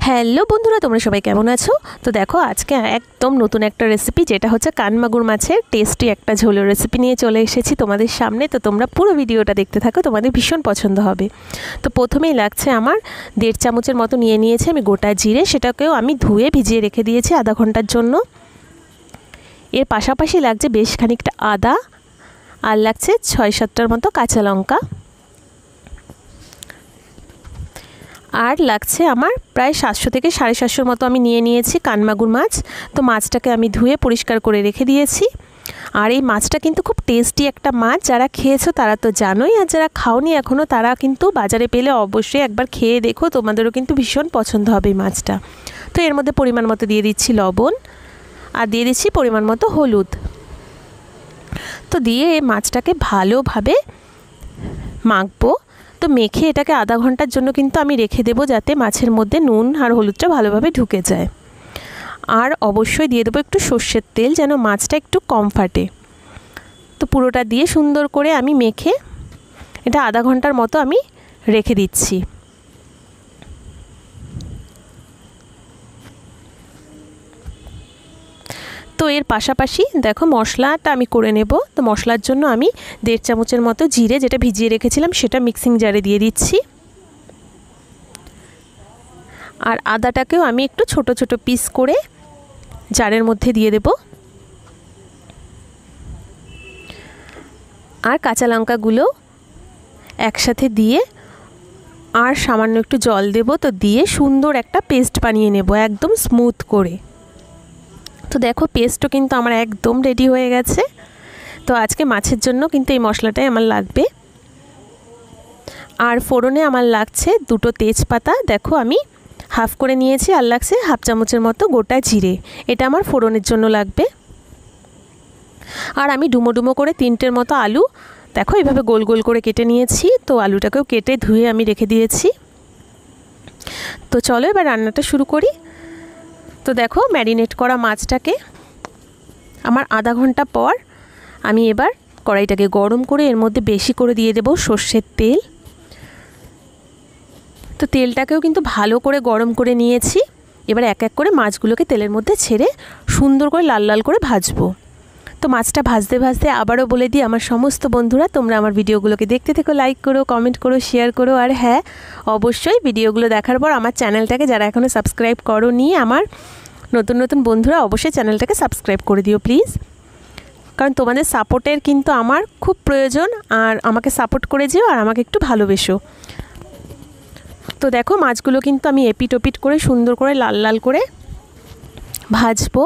Hello বন্ধুরা, তোমরা সবাই কেমন আছো? তো দেখো আজকে একদম নতুন একটা রেসিপি, যেটা হচ্ছে কানমাগুর মাছের টেস্টি একটা ঝোলের রেসিপি নিয়ে চলে এসেছি তোমাদের সামনে। তো তোমরা পুরো ভিডিওটা দেখতে থাকো, তোমাদের ভীষণ পছন্দ হবে। তো প্রথমেই লাগছে আমার 1.5 চামচের মতো নিয়েছি আমি গোটা জিরে, সেটাকেও আমি ধুয়ে ভিজিয়ে রেখে দিয়েছি আধা ঘন্টার জন্য। এর পাশাপাশি লাগছে বেশ খানিকটা আদা, আর লাগছে 6-7টার মতো কাঁচা লঙ্কা, আর লাগছে আমার প্রায় 700 থেকে 750 মতো আমি নিয়েছি কানমাগুর মাছ। তো মাছটাকে আমি ধুয়ে পরিষ্কার করে রেখে দিয়েছি। আর এই মাছটা কিন্তু খুব টেস্টি একটা মাছ, যারা খেয়েছো তারা তো জানোই, আর যারা খাওনি এখনও তারা কিন্তু বাজারে পেলে অবশ্যই একবার খেয়ে দেখো, তোমাদেরও কিন্তু ভীষণ পছন্দ হবে এই মাছটা। তো এর মধ্যে পরিমাণ মতো দিয়ে দিচ্ছি লবণ, আর দিয়ে দিচ্ছি পরিমাণ মতো হলুদ। তো দিয়ে এই মাছটাকে ভালোভাবে মাখবো। তো মেখে এটাকে আধা ঘন্টার জন্য কিন্তু আমি রেখে দেবো, যাতে মাছের মধ্যে নুন আর হলুদটা ভালোভাবে ঢুকে যায়। আর অবশ্যই দিয়ে দেবো একটু সর্ষের তেল, যেন মাছটা একটু কম ফাটে। তো পুরোটা দিয়ে সুন্দর করে আমি মেখে এটা আধা ঘন্টার মতো আমি রেখে দিচ্ছি। তো এর পাশাপাশি দেখো মশলাটা আমি করে নেব। তো মশলার জন্য আমি 1.5 চামচের মতো জিরে, যেটা ভিজিয়ে রেখেছিলাম, সেটা মিক্সিং জারে দিয়ে দিচ্ছি। আর আদাটাকেও আমি একটু ছোট ছোট পিস করে জারের মধ্যে দিয়ে দেব। আর কাঁচা লঙ্কাগুলো একসাথে দিয়ে আর সামান্য একটু জল দেব। তো দিয়ে সুন্দর একটা পেস্ট বানিয়ে নেব, একদম স্মুথ করে। তো দেখো পেস্টও কিন্তু আমার একদম রেডি হয়ে গেছে। তো আজকে মাছের জন্য কিন্তু এই মশলাটাই আমার লাগবে। আর ফোড়নে আমার লাগছে 2টো তেজপাতা, দেখো আমি হাফ করে নিয়েছি, আর লাগছে 1/2 চামচের মতো গোটা জিরে, এটা আমার ফোড়নের জন্য লাগবে। আর আমি ডুমো ডুমো করে 3টের মতো আলু দেখো এইভাবে গোল গোল করে কেটে নিয়েছি। তো আলুটাকেও কেটে ধুয়ে আমি রেখে দিয়েছি। তো চলো এবার রান্নাটা শুরু করি। তো দেখো ম্যারিনেট করা মাছটাকে আমার আধা ঘন্টা পর আমি এবার কড়াইটাকে গরম করে এর মধ্যে বেশি করে দিয়ে দেব সর্ষের তেল। তো তেলটাকেও কিন্তু ভালো করে গরম করে নিয়েছি। এবার এক এক করে মাছগুলোকে তেলের মধ্যে ছেড়ে সুন্দর করে লাল লাল করে ভাজবো। তো মাছটা ভাজতে ভাজতে আবারও বলে দিই, আমার সমস্ত বন্ধুরা তোমরা আমার ভিডিওগুলোকে দেখতে থেকো, লাইক করো, কমেন্ট করো, শেয়ার করো। আর হ্যাঁ, অবশ্যই ভিডিওগুলো দেখার পর আমার চ্যানেলটাকে যারা এখনও সাবস্ক্রাইব করোনি, আমার নতুন নতুন বন্ধুরা অবশ্যই চ্যানেলটাকে সাবস্ক্রাইব করে দিও প্লিজ, কারণ তোমাদের সাপোর্টের কিন্তু আমার খুব প্রয়োজন। আর আমাকে সাপোর্ট করে যেও আর আমাকে একটু ভালোবেসো। তো দেখো মাছগুলো কিন্তু আমি এপিট ওপিট করে সুন্দর করে লাল লাল করে ভাজবো।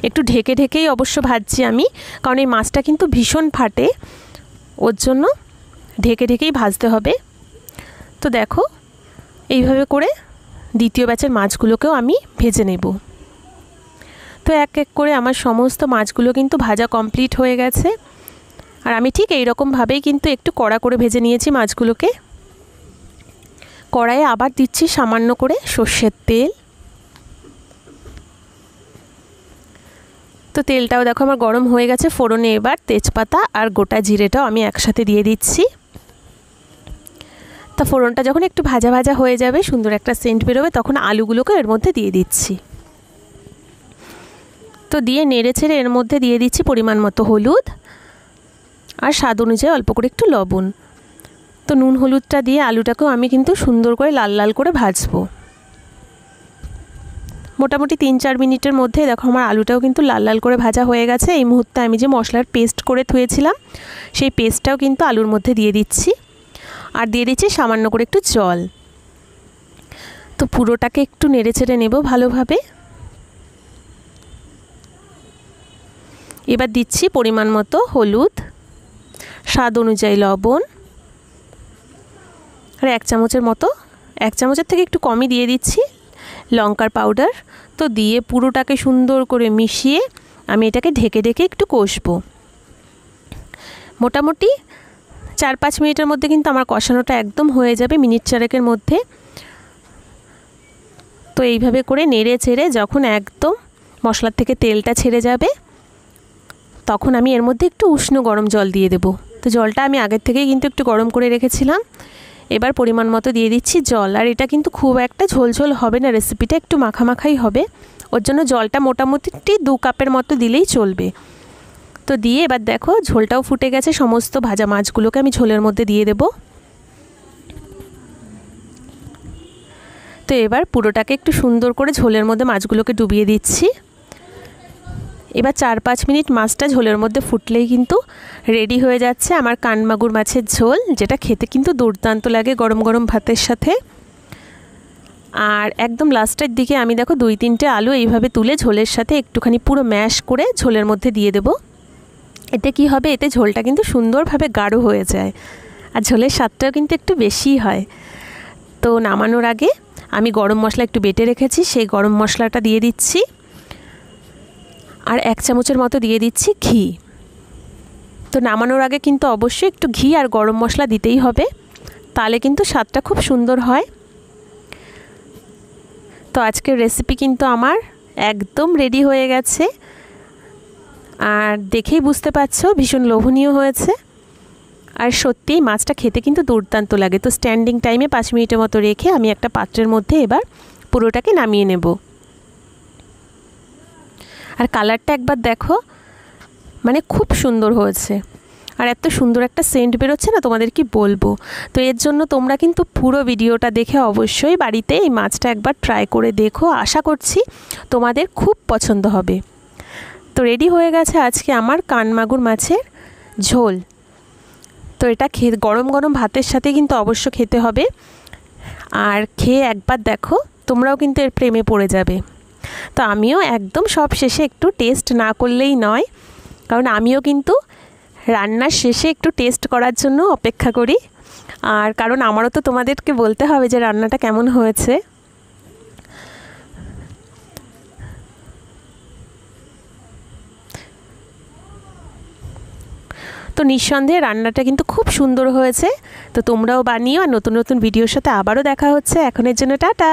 একটু ঢেকে ঢেকেই অবশ্য ভাজছি আমি, কারণ এই মাছটা কিন্তু ভীষণ ফাটে, ওর জন্য ঢেকে ঢেকেই ভাজতে হবে। তো দেখো এইভাবে করে দ্বিতীয় ব্যাচের মাছগুলোকেও আমি ভেজে নেব। তো এক এক করে আমার সমস্ত মাছগুলো কিন্তু ভাজা কমপ্লিট হয়ে গেছে। আর আমি ঠিক এই রকমভাবেই কিন্তু একটু কড়া করে ভেজে নিয়েছি মাছগুলোকে। কড়াইয়ে আবার দিচ্ছি সামান্য করে সর্ষের তেল। তো তেলটাও দেখো আমার গরম হয়ে গেছে। ফোড়নে এবার তেজপাতা আর গোটা জিরেটাও আমি একসাথে দিয়ে দিচ্ছি। তা ফোড়নটা যখন একটু ভাজা ভাজা হয়ে যাবে, সুন্দর একটা সেন্ট বেরোবে, তখন আলুগুলোকে এর মধ্যে দিয়ে দিচ্ছি। তো দিয়ে নেড়ে ছেড়ে এর মধ্যে দিয়ে দিচ্ছি পরিমাণ মতো হলুদ, আর স্বাদ অনুযায়ী অল্প করে একটু লবণ। তো নুন হলুদটা দিয়ে আলুটাকেও আমি কিন্তু সুন্দর করে লাল লাল করে ভাজবো। মোটামুটি 3-4 মিনিটের মধ্যে দেখো আমার আলুটাও কিন্তু লাল লাল করে ভাজা হয়ে গেছে। এই মুহূর্তে আমি যে মশলার পেস্ট করে ধুয়েছিলাম, সেই পেস্টটাও কিন্তু আলুর মধ্যে দিয়ে দিচ্ছি। আর দিয়ে দিচ্ছি সামান্য করে একটু জল। তো পুরোটাকে একটু নেড়ে চেড়ে নেব ভালোভাবে। এবার দিচ্ছি পরিমাণ মতো হলুদ, স্বাদ অনুযায়ী লবণ, আর 1 চামচের মতো, 1 চামচের থেকে একটু কমই দিয়ে দিচ্ছি লঙ্কার পাউডার। তো দিয়ে পুরোটাকে সুন্দর করে মিশিয়ে আমি এটাকে ঢেকে ঢেকে একটু কষবো। মোটামুটি 4-5 মিনিটের মধ্যে কিন্তু আমার কষানোটা একদম হয়ে যাবে, মিনিট 4-এর মধ্যে। তো এইভাবে করে নেড়ে ছেড়ে যখন একদম মশলার থেকে তেলটা ছেড়ে যাবে, তখন আমি এর মধ্যে একটু উষ্ণ গরম জল দিয়ে দেব। তো জলটা আমি আগের থেকেই কিন্তু একটু গরম করে রেখেছিলাম। এবার পরিমাণ মতো দিয়ে দিচ্ছি জল। আর এটা কিন্তু খুব একটা ঝোলঝোল হবে না, রেসিপিটা একটু মাখামাখাই হবে, ওর জন্য জলটা মোটামুটি 2 কাপের মতো দিলেই চলবে। তো দিয়ে এবার দেখো ঝোলটাও ফুটে গেছে, সমস্ত ভাজা মাছগুলোকে আমি ঝোলের মধ্যে দিয়ে দেব। তো এবার পুরোটাকে একটু সুন্দর করে ঝোলের মধ্যে মাছগুলোকে ডুবিয়ে দিচ্ছি। এবার 4-5 মিনিট মাছটা ঝোলের মধ্যে ফুটলেই কিন্তু রেডি হয়ে যাচ্ছে আমার কানমাগুর মাছের ঝোল, যেটা খেতে কিন্তু দুর্দান্ত লাগে গরম গরম ভাতের সাথে। আর একদম লাস্টের দিকে আমি দেখো 2-3টে আলু এইভাবে তুলে ঝোলের সাথে একটুখানি পুরো ম্যাশ করে ঝোলের মধ্যে দিয়ে দেব। এতে কি হবে, এতে ঝোলটা কিন্তু সুন্দরভাবে গাঢ় হয়ে যায়, আর ঝোলের স্বাদটাও কিন্তু একটু বেশিই হয়। তো নামানোর আগে আমি গরম মশলা একটু বেটে রেখেছি, সেই গরম মশলাটা দিয়ে দিচ্ছি। আর 1 চামচের মতো দিয়ে দিচ্ছি ঘি। তো নামানোর আগে কিন্তু অবশ্যই একটু ঘি আর গরম মশলা দিতেই হবে, তাহলে কিন্তু স্বাদটা খুব সুন্দর হয়। তো আজকের রেসিপি কিন্তু আমার একদম রেডি হয়ে গেছে, আর দেখেই বুঝতে পারছো ভীষণ লোভনীয় হয়েছে। আর সত্যিই মাছটা খেতে কিন্তু দুর্দান্ত লাগে। তো স্ট্যান্ডিং টাইমে 5 মিনিটের মতো রেখে আমি একটা পাত্রের মধ্যে এবার পুরোটাকে নামিয়ে নেব। আর কালারটা একবার দেখো, মানে খুব সুন্দর হয়েছে, আর এত সুন্দর একটা সেন্ট বেরোচ্ছে না, তোমাদের কি বলবো। তো এর জন্য তোমরা কিন্তু পুরো ভিডিওটা দেখে অবশ্যই বাড়িতে এই মাছটা একবার ট্রাই করে দেখো, আশা করছি তোমাদের খুব পছন্দ হবে। তো রেডি হয়ে গেছে আজকে আমার কানমাগুর মাছের ঝোল। তো এটা গরম গরম ভাতের সাথে কিন্তু অবশ্য খেতে হবে, আর খেয়ে একবার দেখো তোমরাও কিন্তু এর প্রেমে পড়ে যাবে। তো আমিও একদম সব শেষে একটু টেস্ট না করলেই নয়, কারণ আমিও কিন্তু রান্নার শেষে একটু টেস্ট করার জন্য অপেক্ষা করি, আর কারণ আমারও তো তোমাদেরকে বলতে হবে যে রান্নাটা কেমন হয়েছে। তো নিঃসন্দেহে রান্নাটা কিন্তু খুব সুন্দর হয়েছে। তো তোমরাও বানিও, আর নতুন নতুন ভিডিওর সাথে আবারও দেখা হচ্ছে। এখনের জন্য টাটা।